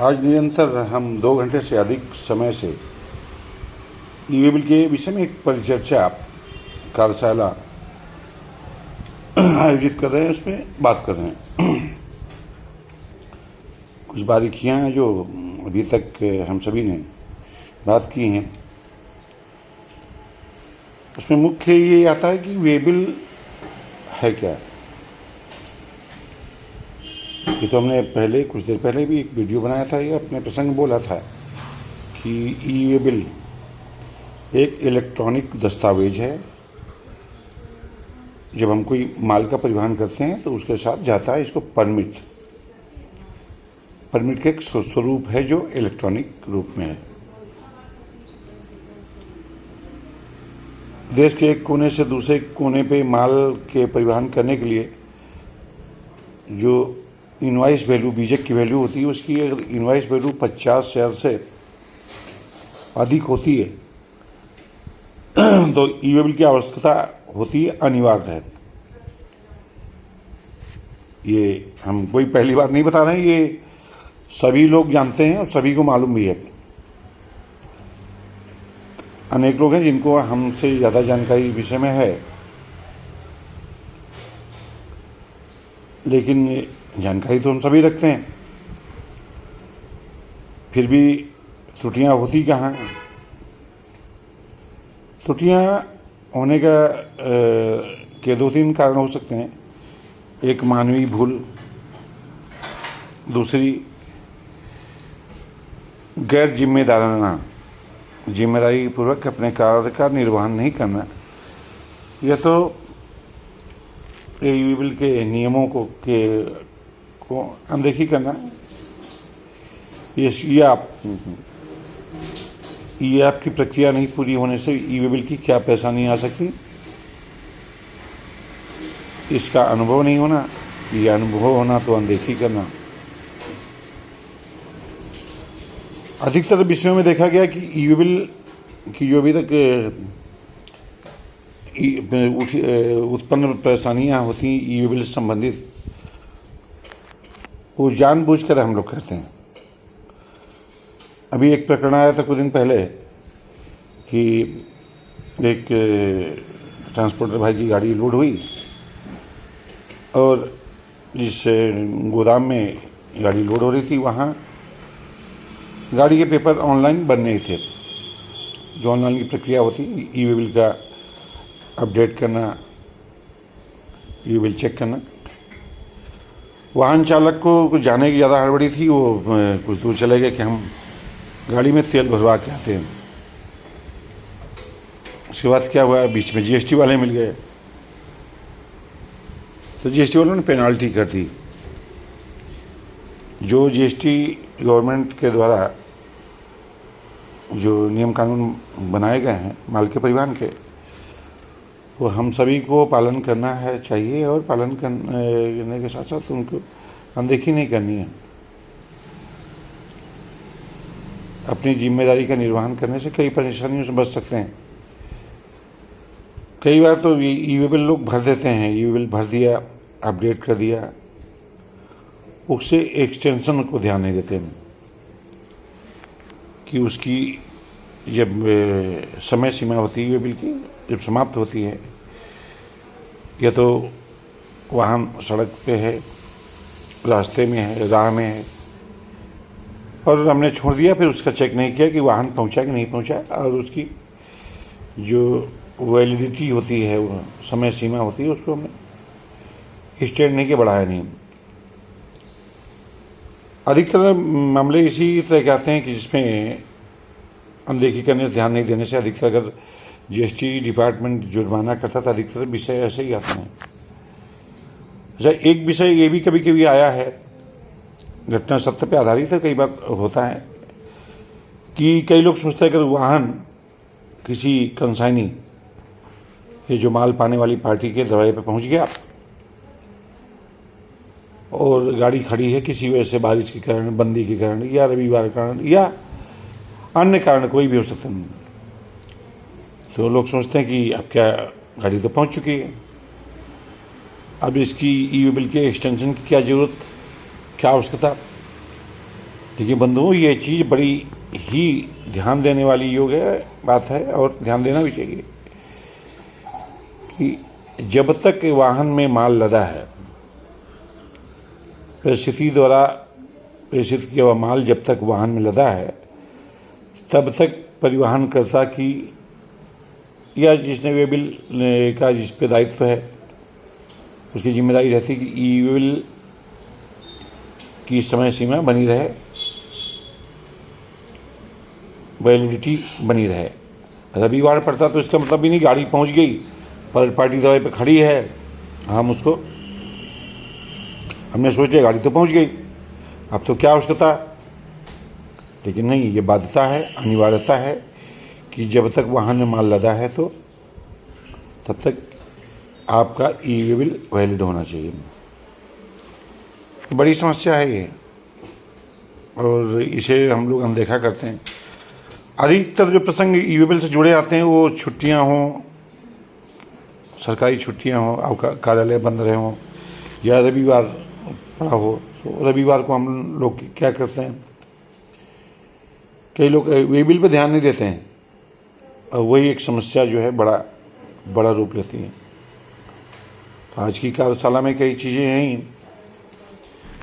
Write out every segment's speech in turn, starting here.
आज निरंतर हम 2 घंटे से अधिक समय से ई-वे बिल के विषय में एक परिचर्चा कार्यशाला आयोजित कर रहे हैं, उसमें बात कर रहे हैं। कुछ बारीकियां हैं जो अभी तक हम सभी ने बात की हैं। उसमें मुख्य ये आता है कि वे बिल है क्या। ये तो हमने पहले कुछ देर पहले भी एक वीडियो बनाया था, ये अपने प्रसंग में बोला था कि ई-वे बिल एक इलेक्ट्रॉनिक दस्तावेज है। जब हम कोई माल का परिवहन करते हैं तो उसके साथ जाता है इसको परमिट का एक स्वरूप है जो इलेक्ट्रॉनिक रूप में है। देश के एक कोने से दूसरे कोने पे माल के परिवहन करने के लिए जो इनवॉइस वैल्यू, बीजेक की वैल्यू होती है, उसकी अगर इनवॉइस वैल्यू 50 शेयर से अधिक होती है तो ई-वे बिल की आवश्यकता होती है, अनिवार्य है। ये हम कोई पहली बार नहीं बता रहे हैं, ये सभी लोग जानते हैं और सभी को मालूम भी है। अनेक लोग हैं जिनको हमसे ज़्यादा जानकारी विषय में है, लेकिन जानकारी तो हम सभी रखते हैं, फिर भी त्रुटियां होती कहाँ हैं। त्रुटियां होने के 2-3 कारण हो सकते हैं। एक मानवीय भूल, दूसरी गैर जिम्मेदारी पूर्वक अपने कार्य का निर्वहन नहीं करना, यह तो ई-वे बिल के नियमों को अनदेखी करना। ये आपकी प्रक्रिया नहीं पूरी होने से ई-वे बिल की क्या परेशानी आ सकती, इसका अनुभव नहीं होना, ये अनुभव होना तो अनदेखी करना। अधिकतर विषयों में देखा गया कि ई-वे बिल की जो अभी तक उत्पन्न परेशानियां होती हैं ई-वे बिल से संबंधित, वो जानबूझकर हम लोग करते हैं। अभी एक प्रकरण आया था कुछ दिन पहले कि एक ट्रांसपोर्टर भाई की गाड़ी लोड हुई और जिस गोदाम में गाड़ी लोड हो रही थी वहाँ गाड़ी के पेपर ऑनलाइन बन नहीं थे। जो ऑनलाइन की प्रक्रिया होती है, ई-वे बिल का अपडेट करना, ई-वे बिल चेक करना। वाहन चालक को कुछ जाने की ज़्यादा हड़बड़ी थी, वो कुछ दूर चले गए कि हम गाड़ी में तेल भरवा के आते हैं। उसके बाद क्या हुआ, बीच में जीएसटी वाले मिल गए तो जीएसटी वालों ने पेनाल्टी कर दी। जो जीएसटी गवर्नमेंट के द्वारा जो नियम कानून बनाए गए हैं माल के परिवहन के, वो हम सभी को पालन करना है चाहिए, और पालन करने के साथ साथ उनको अनदेखी नहीं करनी है। अपनी जिम्मेदारी का निर्वहन करने से कई परेशानियों से बच सकते हैं। कई बार तो ई-वे बिल लोग भर देते हैं, ई-वे बिल भर दिया, अपडेट कर दिया, उससे एक्सटेंशन को ध्यान नहीं देते हैं कि उसकी जब समय सीमा होती है ई-वे बिल की, जब समाप्त होती है, या तो वाहन सड़क पे है, रास्ते में है, राह में है, और हमने छोड़ दिया, फिर उसका चेक नहीं किया कि वाहन पहुंचा कि नहीं पहुंचा, और उसकी जो वैलिडिटी होती है, वो समय सीमा होती है, उसको हमने एक्सटेंड नहीं किया, बढ़ाया नहीं। अधिकतर मामले इसी तरह के आते हैं कि जिसमें अनदेखी करने से, ध्यान नहीं देने से, अधिकतर अगर जीएसटी डिपार्टमेंट जुर्माना करता था, अधिकतर विषय ऐसे ही आते हैं। अच्छा, एक विषय ये भी कभी कभी आया है, घटना सत्य पे आधारित है, कई बार होता है कि कई लोग सोचते हैं कि वाहन किसी कंसाइनी, ये जो माल पाने वाली पार्टी के दरवाजे पे पहुंच गया और गाड़ी खड़ी है किसी वजह से, बारिश के कारण, बंदी के कारण, या रविवार के कारण, या अन्य कारण कोई भी हो सकता है, तो लोग सोचते हैं कि अब क्या, गाड़ी तो पहुंच चुकी है, अब इसकी ई-वे बिल के एक्सटेंशन की क्या जरूरत, क्या आवश्यकता। देखिए बंधुओं, ये चीज़ बड़ी ही ध्यान देने वाली योग्य बात है और ध्यान देना भी चाहिए कि जब तक वाहन में माल लदा है, परिस्थिति द्वारा प्रेषित किया हुआ माल जब तक वाहन में लदा है, तब तक परिवहनकर्ता की या जिसने वे बिल का जिस पे दायित्व है उसकी जिम्मेदारी रहती है कि ई बिल की समय सीमा बनी रहे, वैलिडिटी बनी रहे। रविवार पड़ता तो इसका मतलब भी नहीं गाड़ी पहुंच गई पर पार्टी दवाई पे खड़ी है, हमने सोच लिया गाड़ी तो पहुंच गई, अब तो क्या आवश्यकता। लेकिन नहीं, ये बाध्यता है, अनिवार्यता है कि जब तक वाहन में माल लदा है तो तब तक आपका ई बिल वैलिड होना चाहिए। बड़ी समस्या है ये और इसे हम लोग अनदेखा करते हैं। अधिकतर जो प्रसंग ई बिल से जुड़े आते हैं वो छुट्टियां हों, सरकारी छुट्टियां हों, कार्यालय बंद रहे हों या रविवार पड़ा हो। तो रविवार को हम लोग क्या करते हैं, कई लोग वे बिल पे ध्यान नहीं देते हैं और वही एक समस्या जो है बड़ा रूप लेती है। तो आज की कार्यशाला में कई चीज़ें हैं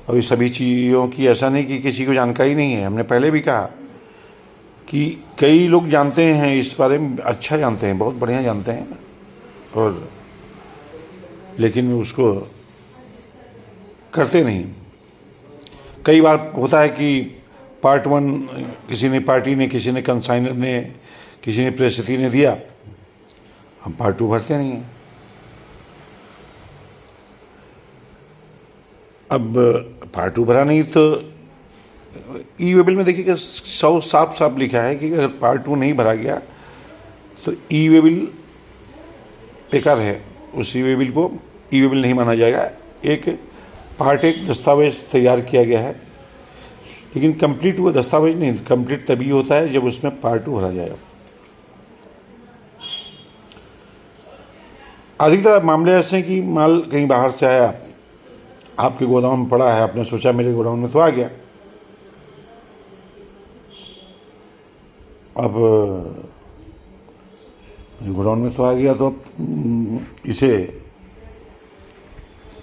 और ये सभी चीज़ों की ऐसा नहीं कि किसी को जानकारी नहीं है। हमने पहले भी कहा कि कई लोग जानते हैं इस बारे में, अच्छा जानते हैं, बहुत बढ़िया जानते हैं, और लेकिन उसको करते नहीं। कई बार होता है कि पार्ट 1 किसी ने पार्टी ने, किसी ने कंसाइनर ने, किसी ने प्रेषित ने दिया, हम पार्ट 2 भरते नहीं हैं। अब पार्ट 2 भरा नहीं तो ई वे बिल में देखिए साफ साफ लिखा है कि अगर पार्ट 2 नहीं भरा गया तो ई वे बिल बेकार है, उस ई वे बिल को ई वे बिल नहीं माना जाएगा। एक पार्ट 1 दस्तावेज तैयार किया गया है, लेकिन कंप्लीट वो दस्तावेज नहीं, कंप्लीट तभी होता है जब उसमें पार्ट 2 भरा जाएगा। अधिकतर मामले ऐसे हैं कि माल कहीं बाहर से आया, आपके गोदाम में पड़ा है, आपने सोचा मेरे गोदाम में तो आ गया, अब गोदाम में तो आ गया तो अब इसे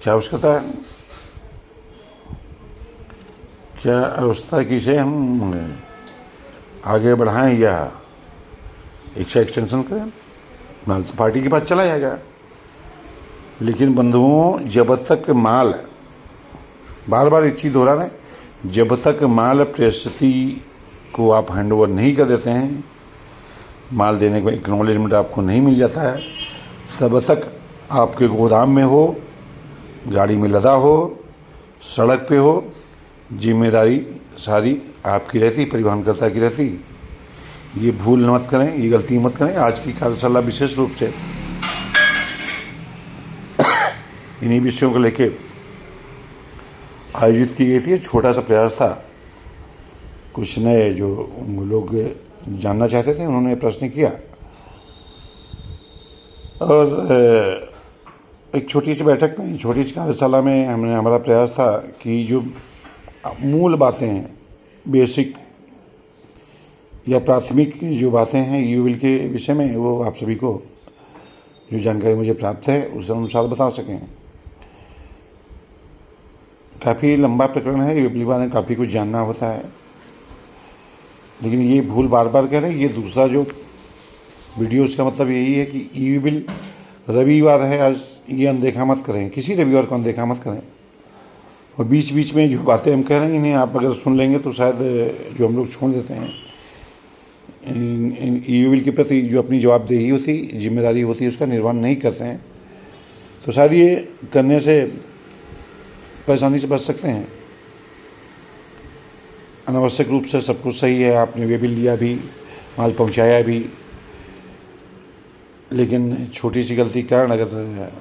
क्या आवश्यकता है, क्या अवस्था है कि इसे हम आगे बढ़ाएं या एक एक्सटेंशन करें, माल तो पार्टी के पास चला जाएगा। लेकिन बंधुओं, जब तक माल, बार बार एक चीज़ दोहरा रहे, जब तक माल प्रेषित को आप हैंडओवर नहीं कर देते हैं, माल देने का एक्नॉलेजमेंट आपको नहीं मिल जाता है, तब तक आपके गोदाम में हो, गाड़ी में लदा हो, सड़क पे हो, जिम्मेदारी सारी आपकी रहती, परिवहनकर्ता की रहती। ये भूल मत करें, ये गलती मत करें। आज की कार्यशाला विशेष रूप से इन्हीं विषयों को लेकर आयोजित की गई थी। छोटा सा प्रयास था, कुछ नए जो लोग जानना चाहते थे उन्होंने प्रश्न किया और एक छोटी सी बैठक में, छोटी सी कार्यशाला में हमारा प्रयास था कि जो मूल बातें हैं, बेसिक या प्राथमिक जो बातें हैं ई बिल के विषय में, वो आप सभी को जो जानकारी मुझे प्राप्त है उस अनुसार बता सकें। काफ़ी लंबा प्रकरण है, ई बिल वाले काफ़ी कुछ जानना होता है, लेकिन ये भूल बार बार कह रहे हैं। ये दूसरा जो वीडियो, उसका मतलब यही है कि ई बिल रविवार है आज, ये अनदेखा मत करें, किसी रविवार को अनदेखा मत करें। और बीच बीच में जो बातें हम कह रहे हैं इन्हें आप अगर सुन लेंगे तो शायद जो हम लोग छोड़ देते हैं, ई बिल के प्रति जो अपनी जवाबदेही होती, जिम्मेदारी होती है, उसका निर्वहन नहीं करते हैं, तो शायद ये करने से परेशानी से बच सकते हैं। अनावश्यक रूप से सब कुछ सही है, आपने वे बिल लिया भी, माल पहुंचाया भी, लेकिन छोटी सी गलती के कारण अगर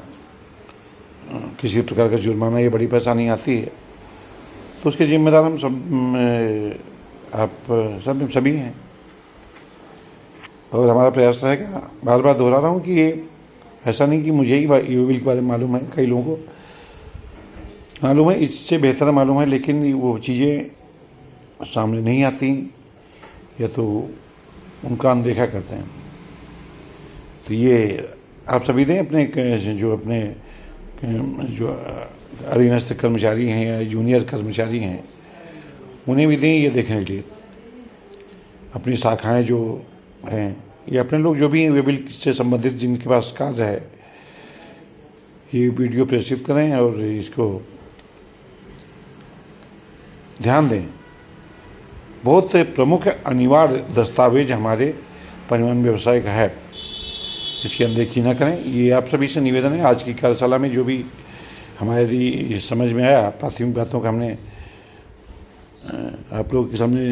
किसी प्रकार का जुर्माना या बड़ी परेशानी आती है तो उसके जिम्मेदार हम सब सभी हैं। और हमारा प्रयास रहेगा, बार बार दोहरा रहा हूँ कि ये ऐसा नहीं कि मुझे ही ई बिल के बारे में मालूम है, कई लोगों को मालूम है, इससे बेहतर मालूम है, लेकिन वो चीज़ें सामने नहीं आती या तो उनका अनदेखा करते हैं। तो ये आप सभी दें अपने जो अधीनस्थ कर्मचारी हैं या जूनियर कर्मचारी हैं उन्हें भी दें ये देखने के लिए। अपनी शाखाएं जो हैं या अपने लोग जो भी हैं वे बिल से संबंधित जिनके पास कार्य है ये वीडियो प्रेषित करें और इसको ध्यान दें। बहुत प्रमुख अनिवार्य दस्तावेज हमारे परिवहन व्यवसाय का है, इसकी अनदेखी न करें। ये आप सभी से निवेदन है। आज की कार्यशाला में जो भी हमारी समझ में आया प्राथमिक बातों का हमने आप लोगों के सामने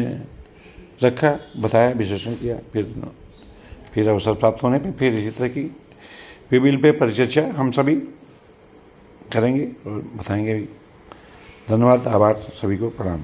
रखा, बताया, विश्लेषण किया। फिर अवसर प्राप्त होने पे फिर इसी तरह की वे बिल पे परिचर्चा हम सभी करेंगे और बताएंगे भी। धन्यवाद, आभार, सभी को प्रणाम।